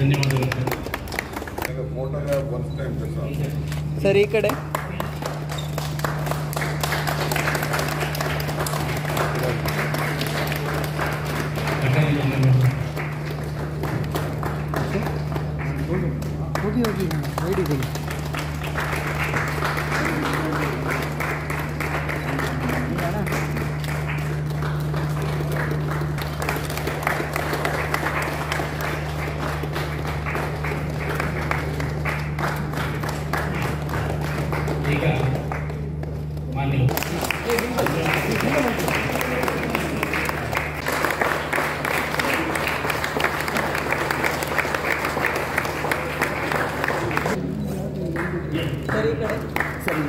ಧನ್ಯವಾದಗಳು ಸರ್. ಈ ಕಡೆ ಹೋಗಿ ರೈಡಿಗೆ ಈಗ ಮಾನ್ಯ ಸರ್. ಈ ಕಡೆ ಸರಿ.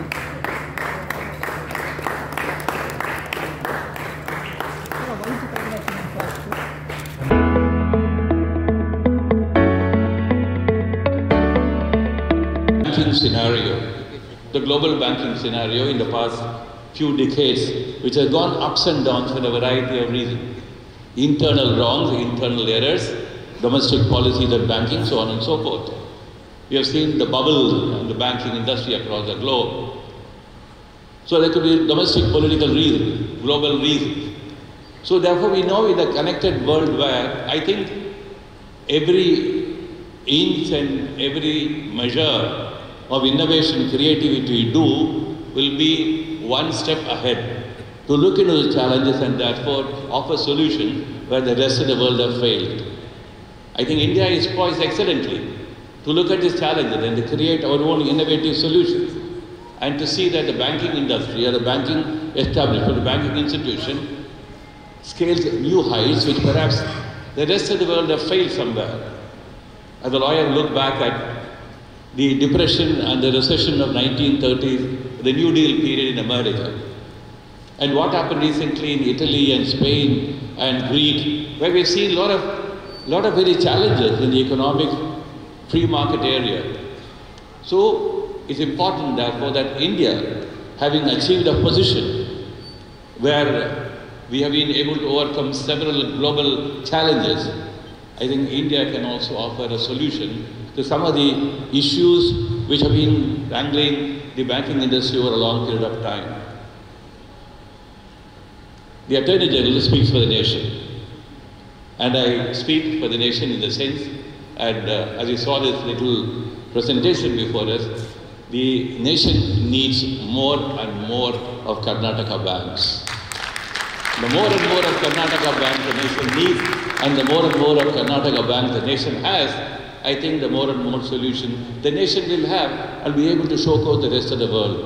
Banking scenario, the global banking scenario in the past few decades, which has gone ups and downs for a variety of reasons. Internal wrongs, internal errors, domestic policies of banking, so on and so forth. We have seen the bubble in the banking industry across the globe. So there could be domestic political reasons, global reasons. So therefore we know in a connected world where I think every inch and every measure of innovation, creativity we do will be one step ahead to look into the challenges and therefore offer solutions where the rest of the world have failed. I think India is poised excellently to look at these challenges and to create our own innovative solutions and to see that the banking industry or the banking establishment, the banking institution scales new heights which perhaps the rest of the world have failed somewhere. As a lawyer, look back at the depression and the recession of 1930s, the New Deal period in America. And what happened recently in Italy and Spain and Greece, where we've seen a lot of very challenges in the economic free market area. So it's important therefore that India, having achieved a position where we have been able to overcome several global challenges, I think India can also offer a solution to some of the issues which have been wrangling the banking industry over a long period of time. The Attorney General speaks for the nation, and I speak for the nation in the sense, and as you saw this little presentation before us, the nation needs more and more of Karnataka banks. The more and more of Karnataka banks the nation needs, and the more and more of Karnataka banks the nation has, I think the more and more solution the nation will have and be able to showcase the rest of the world.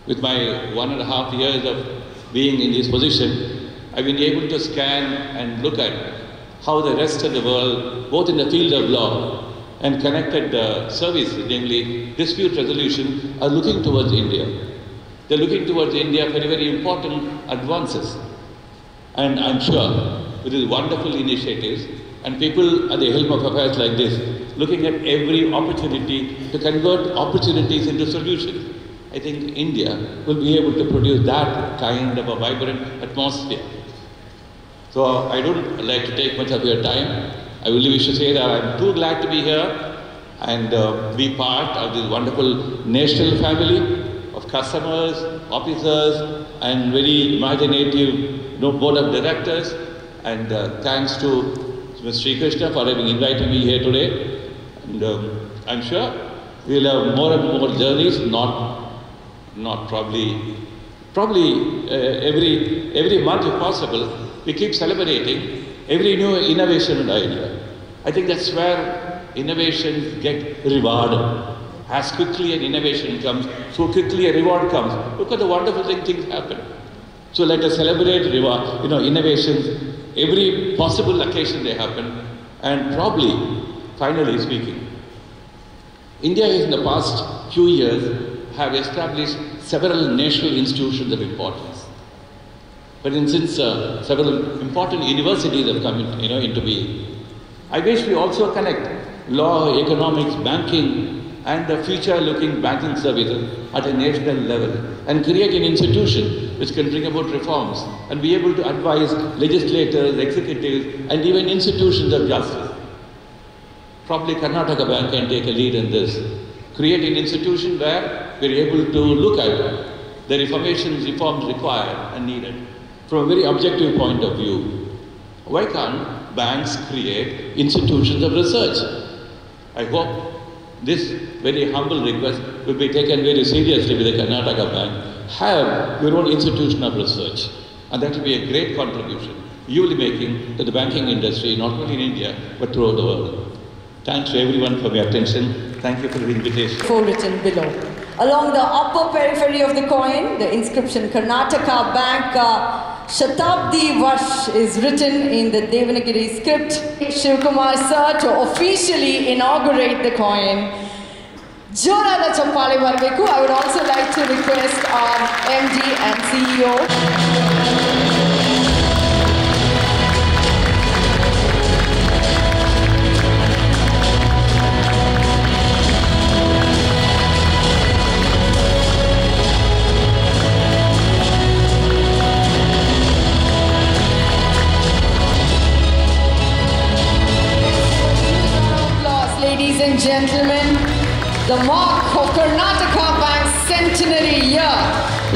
With my 1.5 years of being in this position, I've been able to scan and look at how the rest of the world, both in the field of law and connected services, namely dispute resolution, are looking towards India. They're looking towards India for very important advances. And I'm sure with these wonderful initiatives and people at the helm of affairs like this, looking at every opportunity to convert opportunities into solutions, I think India will be able to produce that kind of a vibrant atmosphere. So I don't like to take much of your time. I really wish to say that I'm too glad to be here and be part of this wonderful national family of customers, officers, and very imaginative board of directors. And thanks to Mr. Sri Krishna for having invited me here today. And I'm sure we'll have more and more journeys, not probably every month if possible. We keep celebrating every new innovation and idea. I think that's where innovations get rewarded. As quickly an innovation comes, so quickly a reward comes. Look at the wonderful things happen. So let us celebrate innovations every possible occasion they happen. And probably, finally speaking, India in the past few years have established several national institutions of importance. For instance, several important universities have come into being. I wish we also connect law, economics, banking, and the future-looking banking services at a national level and create an institution which can bring about reforms and be able to advise legislators, executives, and even institutions of justice. Probably Karnataka Bank can take a lead in this. Create an institution where we're able to look at the reforms required and needed from a very objective point of view. Why can't banks create institutions of research? I hope this very humble request will be taken very seriously with the Karnataka Bank. Have your own institution of research, and that will be a great contribution you will be making to the banking industry, not only in India, but throughout the world. Thanks to everyone for your attention. Thank you for the invitation. Written below. Along the upper periphery of the coin, the inscription Karnataka Bank Shatabdi Varsh is written in the Devanagari script. Shivkumar sir to officially inaugurate the coin. Jorada Chappale Barbeku. I would also like to request our MD and CEO. Ladies and gentlemen, the mark of Karnataka Bank's centenary year,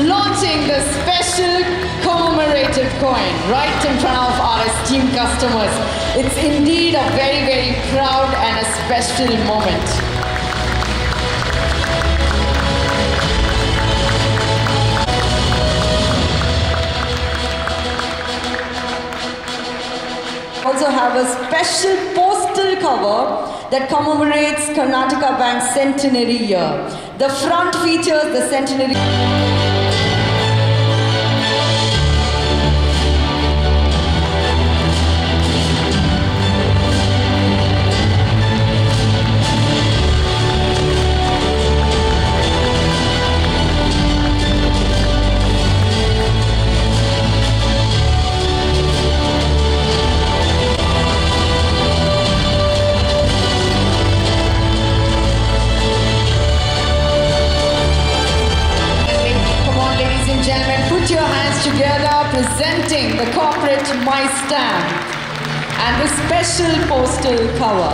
launching the special commemorative coin right in front of our esteemed customers. It's indeed a very, very proud and a special moment. Also have a special postal cover that commemorates Karnataka Bank's centenary year. The front features the centenary. Together presenting the corporate My Stamp and the special postal cover.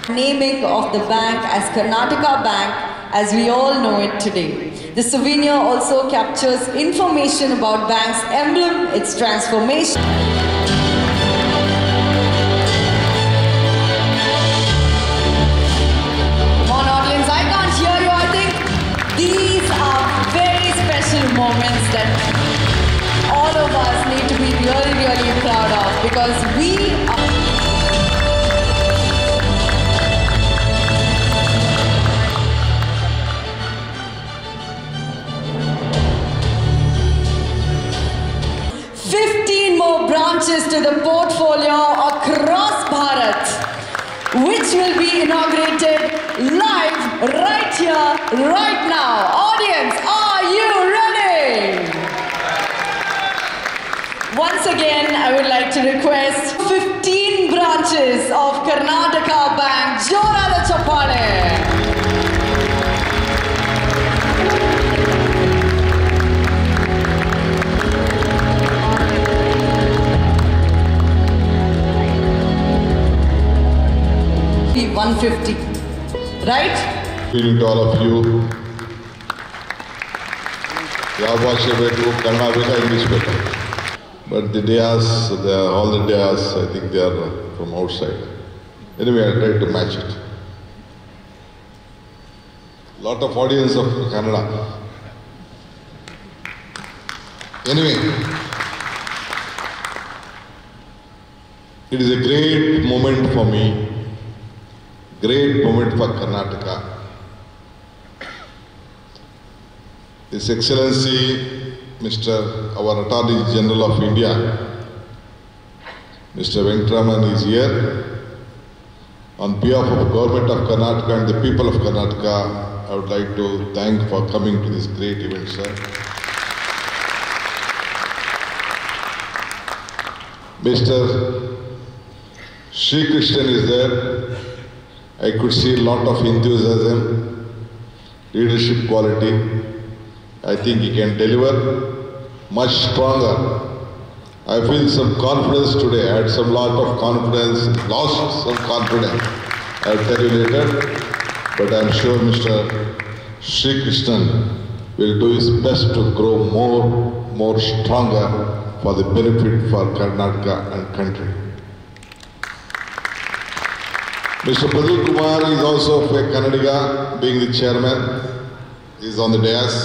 Naming of the bank as Karnataka Bank as we all know it today. The souvenir also captures information about bank's emblem, its transformation. These are very special moments that all of us need to be really, really proud of because we are... more branches to the portfolio across Bharat, which will be inaugurated live right here, right now. Audience, are you ready? Once again, I would like to request 15 branches of Karnataka Bank. Jorada Chappale. Be 150, right? Good evening to all of you. ಯಾವ ಭಾಷೆ ಬೇಕು, ಕನ್ನಡ ಬೇಕಾ, English ಬೇಕಾ? But the Dayas, all the Dayas, I think they are from outside. Anyway, I'll try to match it. Lot of audience of Kannada. Anyway, it is a great moment for me, great moment for Karnataka. His Excellency, Mr. our Attorney General of India, Mr. Venkatraman is here. On behalf of the Government of Karnataka and the people of Karnataka, I would like to thank for coming to this great event, sir. Mr. Sri Krishnan is there. I could see a lot of enthusiasm. leadership quality. I think he can deliver much stronger. I feel some confidence today. I had some lot of confidence, lost some confidence. I'll tell you later. But I'm sure Mr. Sri Krishnan will do his best to grow more stronger for the benefit for Karnataka and country. Mr. Pradip Kumar is also a Kannadiga, being the chairman. He is on the dais.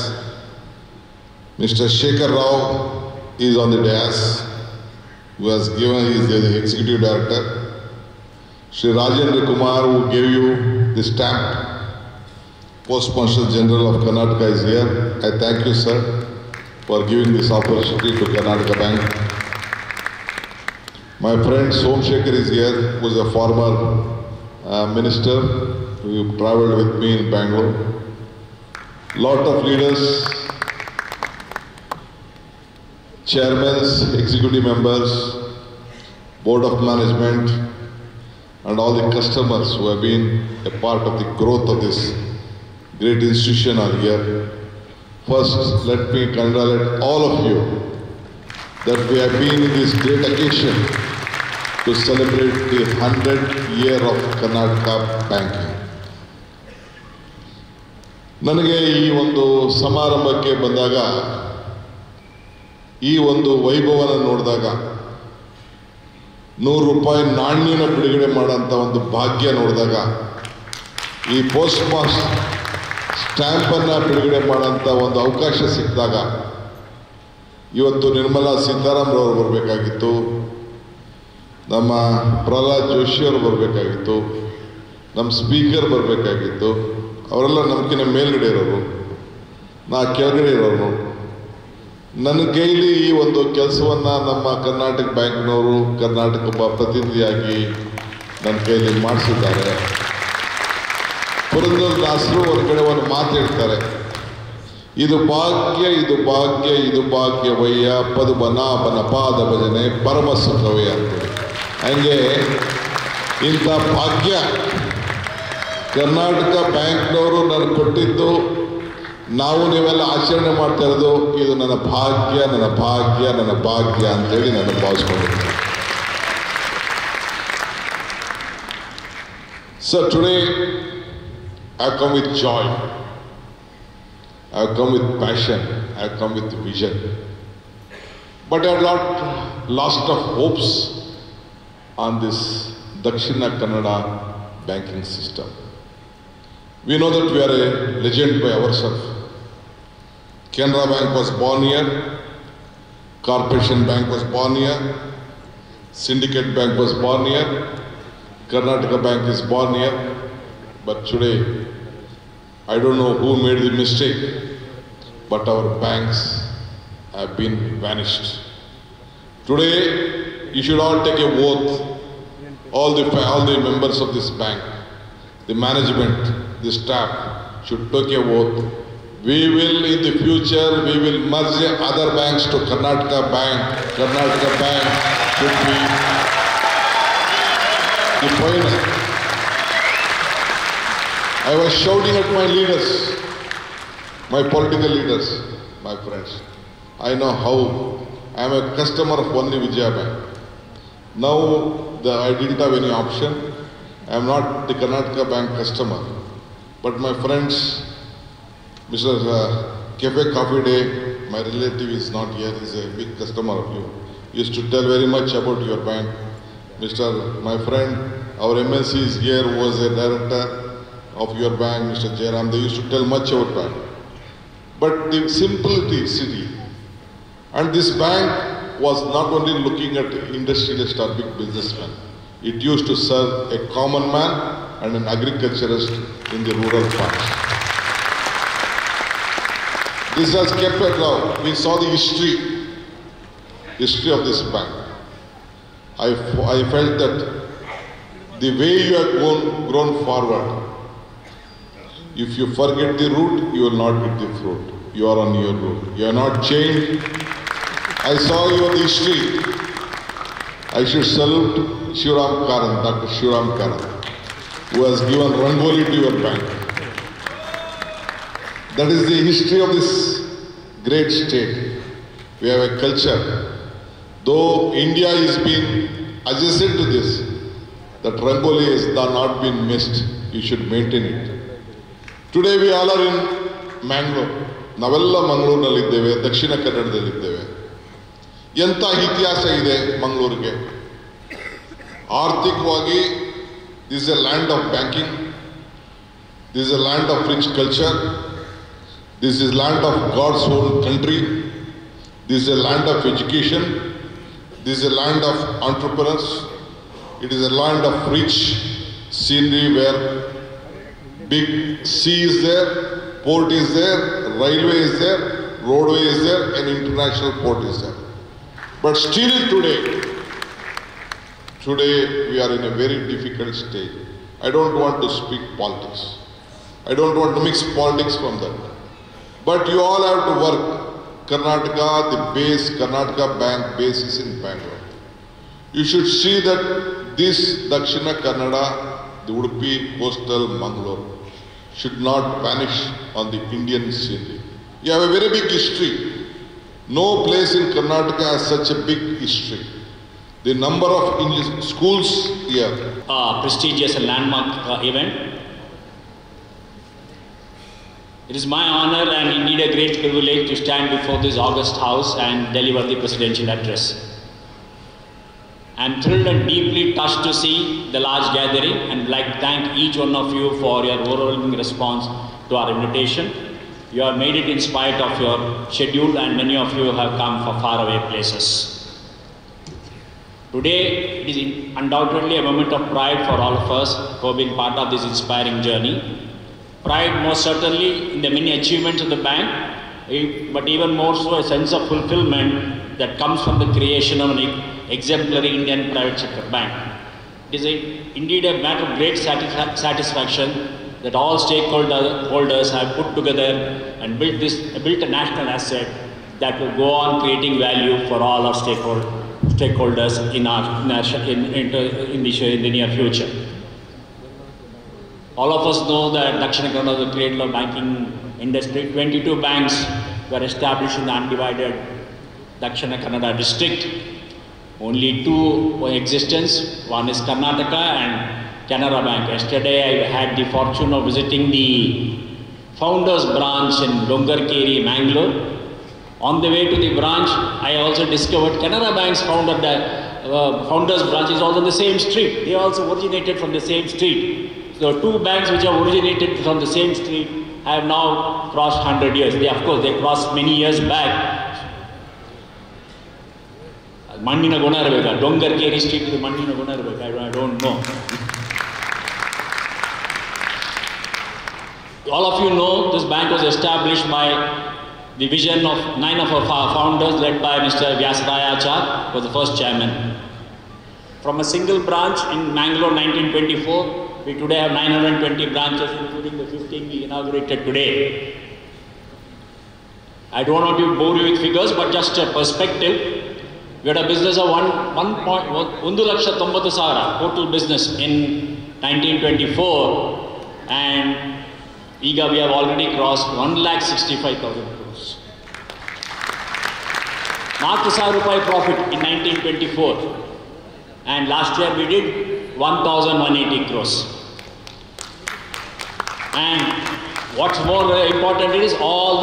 Mr. Shekhar Rao is on the dais, who has given, he is the executive director. Shri Rajendra Kumar, who gave you the stamp, Postmaster General of Karnataka, is here. I thank you, sir, for giving this opportunity to Karnataka Bank. My friend Somshekhar is here, who is a former minister who travelled with me in Bangalore. Lot of leaders, chairmen, executive members, board of management, and all the customers who have been a part of the growth of this great institution are here. First, let me congratulate all of you that we have been in this great occasion to celebrate the 100th year of Karnataka banking. ನನಗೆ ಈ ಒಂದು ಸಮಾರಂಭಕ್ಕೆ ಬಂದಾಗ ಈ ಒಂದು ವೈಭವನ ನೋಡಿದಾಗ ₹100 ನಾಣ್ಯನ ಬಿಡುಗಡೆ ಮಾಡೋಂಥ ಒಂದು ಭಾಗ್ಯ ನೋಡಿದಾಗ ಈ ಪೋಸ್ಟ್ ಮಾಸ್ಟರ್ ಸ್ಟ್ಯಾಂಪನ್ನು ಬಿಡುಗಡೆ ಮಾಡೋಂಥ ಒಂದು ಅವಕಾಶ ಸಿಕ್ಕಿದಾಗ ಇವತ್ತು ನಿರ್ಮಲಾ ಸೀತಾರಾಮನ್ ಅವರು ಬರಬೇಕಾಗಿತ್ತು, ನಮ್ಮ ಪ್ರಹ್ಲಾದ್ ಜೋಶಿಯವರು ಬರಬೇಕಾಗಿತ್ತು, ನಮ್ಮ ಸ್ಪೀಕರ್ ಬರಬೇಕಾಗಿತ್ತು. ಅವರೆಲ್ಲ ನಮ್ಗಿನ ಮೇಲ್ಗಡೆ ಇರೋರು, ನಾ ಕೆಳಗಡೆ ಇರೋರು. ನನ್ನ ಕೈಲಿ ಈ ಒಂದು ಕೆಲಸವನ್ನು ನಮ್ಮ ಕರ್ನಾಟಕ ಬ್ಯಾಂಕ್ನವರು ಕರ್ನಾಟಕ ಪ್ರತಿನಿಧಿಯಾಗಿ ನನ್ನ ಕೈಲಿ ಮಾಡಿಸಿದ್ದಾರೆ. ಪುರಂದರದಾಸರು ಹೊರಗಡೆ ಒಂದು ಮಾತು ಹೇಳ್ತಾರೆ, ಇದು ಭಾಗ್ಯ ಇದು ಭಾಗ್ಯ ಇದು ಭಾಗ್ಯವಯ್ಯ ಪದುಬನಾಭನ ಪಾದ ಭಜನೆ ಪರಮ ಸುಖವಯ್ಯ ಅಂತೇಳಿ. ಹಂಗೆ ಇಂಥ ಭಾಗ್ಯ ಕರ್ನಾಟಕ ಬ್ಯಾಂಕ್ನವರು ನನಗೆ ಕೊಟ್ಟಿದ್ದು, ನಾವು ನೀವೆಲ್ಲ ಆಚರಣೆ ಮಾಡ್ತಾ ಇರೋದು, ಇದು ನನ್ನ ಭಾಗ್ಯ ನನ್ನ ಭಾಗ್ಯ ನನ್ನ ಭಾಗ್ಯ ಅಂತೇಳಿ ನಾನು ಭಾವಿಸ್ಕೊಂಡಿದ್ದೀನಿ. So today I have come with joy, I have come with passion, I have come with vision. But I have not lost of hopes on this Dakshina Kannada banking system. We know that we are a legend by ourselves. Canara Bank was born here, Corporation Bank was born here, Syndicate Bank was born here, Karnataka Bank is born here. But today, I don't know who made the mistake, but our banks have been vanished. Today, you should all take a oath, all the members of this bank, the management, the staff should take a oath. We will, in the future, we will merge other banks to Karnataka Bank. Karnataka Bank should be the pioneer. I was shouting at my leaders, my political leaders, my friends. I know how. I am a customer of only Vijaya Bank. Now I didn't have any option. I am not the Karnataka Bank customer. But my friends, Mr. Cafe Coffee Day, my relative is not here, he is a big customer of you. He used to tell very much about your bank. My friend, our MLC is here, who was a director of your bank, Mr. Jairam. They used to tell much about bank. But the simplicity, and this bank was not only looking at industrialist or big businessmen. It used to serve a common man and an agriculturist in the rural parts. This has kept us now. We saw the history of this bank. I felt that the way you have grown forward, if you forget the root, you will not get the fruit. You are on your route. You are not changed. I saw your history. I should salute Shivram Karan, Dr. Shivram Karan, who has given Rangoli to your bank. That is the history of this great state. We have a culture. Though India is being adjacent to this, that Rangoli has not been missed. You should maintain it. Today we all are in Mangalore. ನಾವೆಲ್ಲ ಮಂಗಳೂರಿನಲ್ಲಿದ್ದೇವೆ, ದಕ್ಷಿಣ ಕನ್ನಡದಲ್ಲಿದ್ದೇವೆ. ಎಂಥ ಇತಿಹಾಸ ಇದೆ ಮಂಗಳೂರಿಗೆ. ಆರ್ಥಿಕವಾಗಿ this is a land of banking, this is a land of rich culture, this is land of God's own country, this is a land of education, this is a land of entrepreneurs, it is a land of rich scenery where big sea is there, port is there, railway is there, roadway is there, and international port is there. But still today we are in a very difficult stage. I don't want to speak politics. I don't want to mix politics from that. But you all have to work. Karnataka, the base, Karnataka Bank base is in Bangalore. You should see that this Dakshina Kannada, the Udupi coastal Mangalore, should not vanish on the Indian scenery. You have a very big history. No place in Karnataka has such a big history. The number of English schools here. Prestigious and landmark event. It is my honor and indeed a great privilege to stand before this august house and deliver the presidential address. I am thrilled and deeply touched to see the large gathering and would like to thank each one of you for your overwhelming response to our invitation. You have made it in spite of your schedule and many of you have come from faraway places. Today, it is undoubtedly a moment of pride for all of us who have been part of this inspiring journey. Pride most certainly in the many achievements of the bank, but even more so a sense of fulfillment that comes from the creation of an exemplary Indian private sector bank. It is indeed a matter of great satisfaction that all stakeholders have put together and built a national asset that will go on creating value for all our stakeholders in the near future. All of us know that Dakshina Kannada is the cradle of banking industry. 22 banks were established in the undivided Dakshina Kannada district. Only two were in existence. One is Karnataka and Canara Bank. Yesterday I had the fortune of visiting the Founders branch in Dongarkeri, Mangalore. On the way to the branch, I also discovered Canara Bank's Founders branch is also on the same street. They also originated from the same street. So two banks which have originated from the same street have now crossed 100 years. Of course, they crossed many years back. Mannina Guna irabeka, Dongarkeri street is Mannina Guna irabeka, I don't know. All of you know this bank was established by the vision of 9 of our founders led by Mr. Vyasaraya Achar, who was the first chairman. From a single branch in Mangalore 1924, we today have 920 branches, including the 15 we inaugurated today. I don't want to bore you with figures, but just a perspective. We had a business of 1,90,000 total business in 1924, and we have already crossed 1,65,000 crores. 4,000 rupee profit in 1924, and last year we did 1,180 crores. And what's more important is all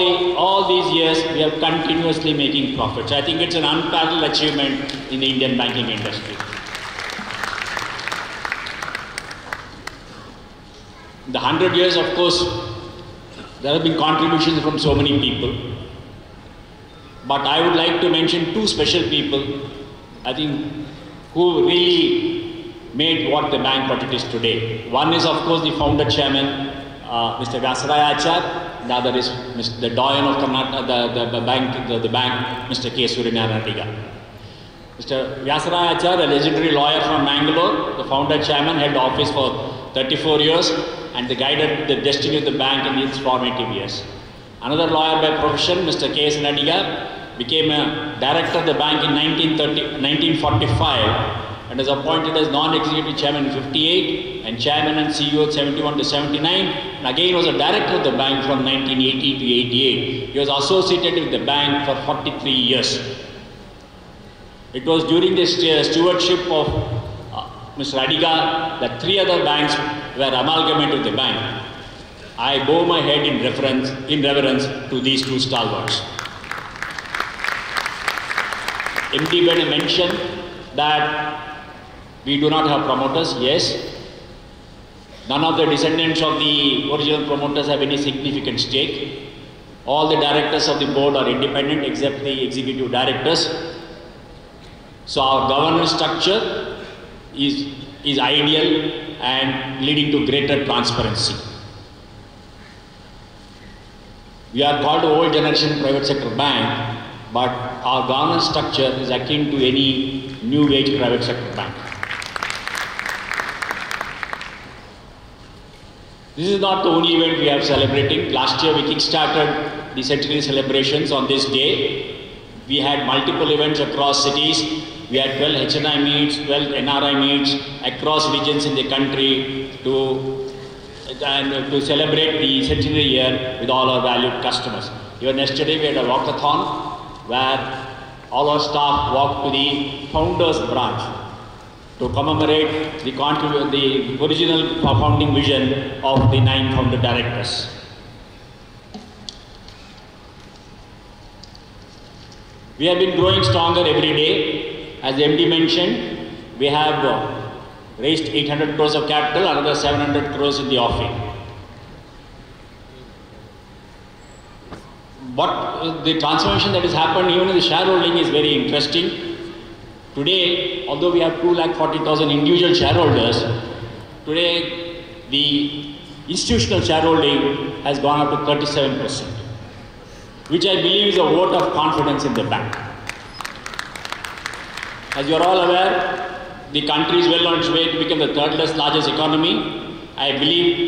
these years we are continuously making profits. I think it's an unparalleled achievement in the Indian banking industry. The 100 years, of course, there have been contributions from so many people. But I would like to mention two special people, I think, who really made what the bank what it is today. One is, of course, the founder chairman, Mr. Vyasaraya Achar. The other is the doyen of Karnataka, the bank, Mr. K. Suryanarayan Adiga. Mr. Vyasaraya Achar, a legendary lawyer from Mangalore, the founder chairman, held office for 34 years and they guided the destiny of the bank in its formative years. Another lawyer by profession, Mr. K. Suryanarayan Adiga, became a director of the bank in 1945 and was appointed as non-executive chairman in 58 and chairman and CEO 71 to 79, and again was a director of the bank from 1980 to 88. He was associated with the bank for 43 years. It was during the stewardship of Mr. Adiga that 3 other banks were amalgamated with the bank. I bow my head in reverence to these 2 stalwarts. MD Bene mentioned that we do not have promoters. Yes. None of the descendants of the original promoters have any significant stake. All the directors of the board are independent except the executive directors. So our governance structure is ideal and leading to greater transparency. We are called old generation private sector bank, but our governance structure is akin to any new age private sector bank. This is not the only event we are celebrating. Last year we kick-started the centenary celebrations on this day. We had multiple events across cities. We had 12 HNI meets, 12 NRI meets across regions in the country to celebrate the centenary year with all our valued customers. Even yesterday we had a walkathon where all our staff walked to the founders branch to commemorate the original founding vision of the 9 founder directors. We have been growing stronger every day. As the MD mentioned, we have raised 800 crores of capital, another 700 crores in the offing. But the transformation that has happened even in the shareholding is very interesting. Today, although we have 240,000 individual shareholders, today the institutional shareholding has gone up to 37%, which I believe is a vote of confidence in the bank. As you are all aware, the country is well on its way to become the 3rd largest economy. I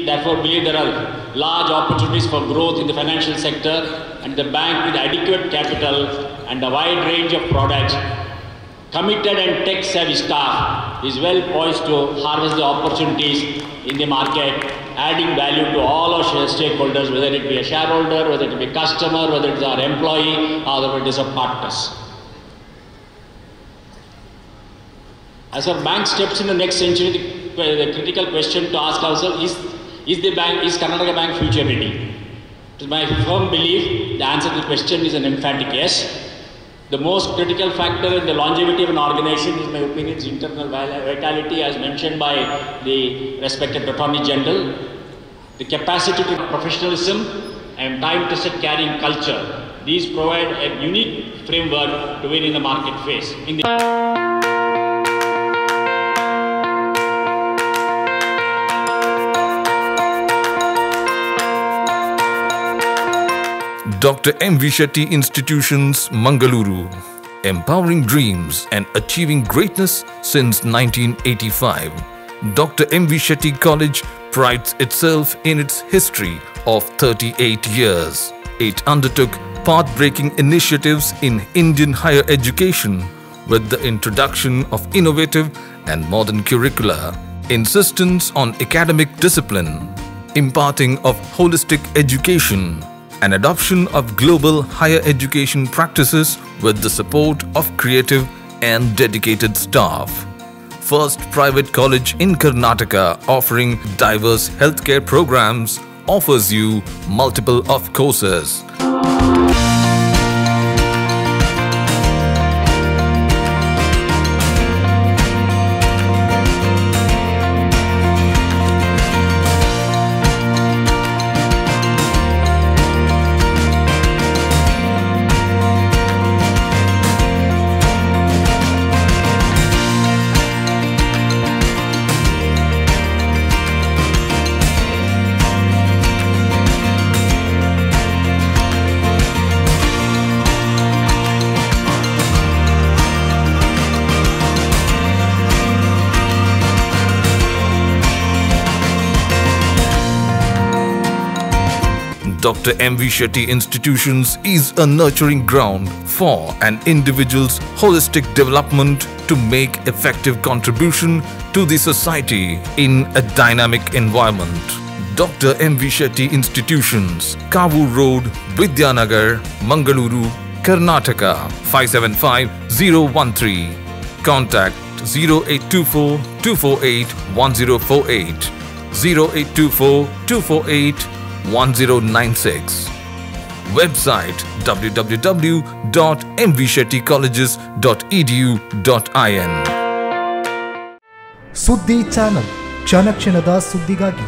therefore believe there are large opportunities for growth in the financial sector, and the bank with adequate capital and a wide range of products, committed and tech-savvy staff is well poised to harvest the opportunities in the market, adding value to all our stakeholders, whether it be a shareholder, whether it be a customer, whether it is our employee, or whether it is our partners. As our bank steps in the next century, the critical question to ask ourselves is Karnataka Bank future ready? It is my firm belief the answer to the question is an emphatic yes. The most critical factor in the longevity of an organization is, in my opinion, its internal vitality, as mentioned by the respected Attorney General, the capacity to professionalism and time-tested carrying culture. These provide a unique framework to win in the market phase. Dr. M. V. Shetty Institutions, Mangaluru. Empowering dreams and achieving greatness since 1985. Dr. M. V. Shetty College prides itself in its history of 38 years. It undertook path-breaking initiatives in Indian higher education with the introduction of innovative and modern curricula, insistence on academic discipline, imparting of holistic education, and adoption of global higher education practices with the support of creative and dedicated staff. First private college in Karnataka offering diverse healthcare programs, offers you multiple of courses. Dr. M.V. Shetty Institutions is a nurturing ground for an individual's holistic development to make effective contribution to the society in a dynamic environment. Dr. M.V. Shetty Institutions, Kavu Road, Vidyanagar, Mangaluru, Karnataka 575013. Contact 0824 248 1048, 0824 248 1096. Website www.mvshettycolleges.edu.in. ಸುದ್ದಿ channel ಕ್ಷಣ ಕ್ಷಣದ ಸುದ್ದಿಗಾಗಿ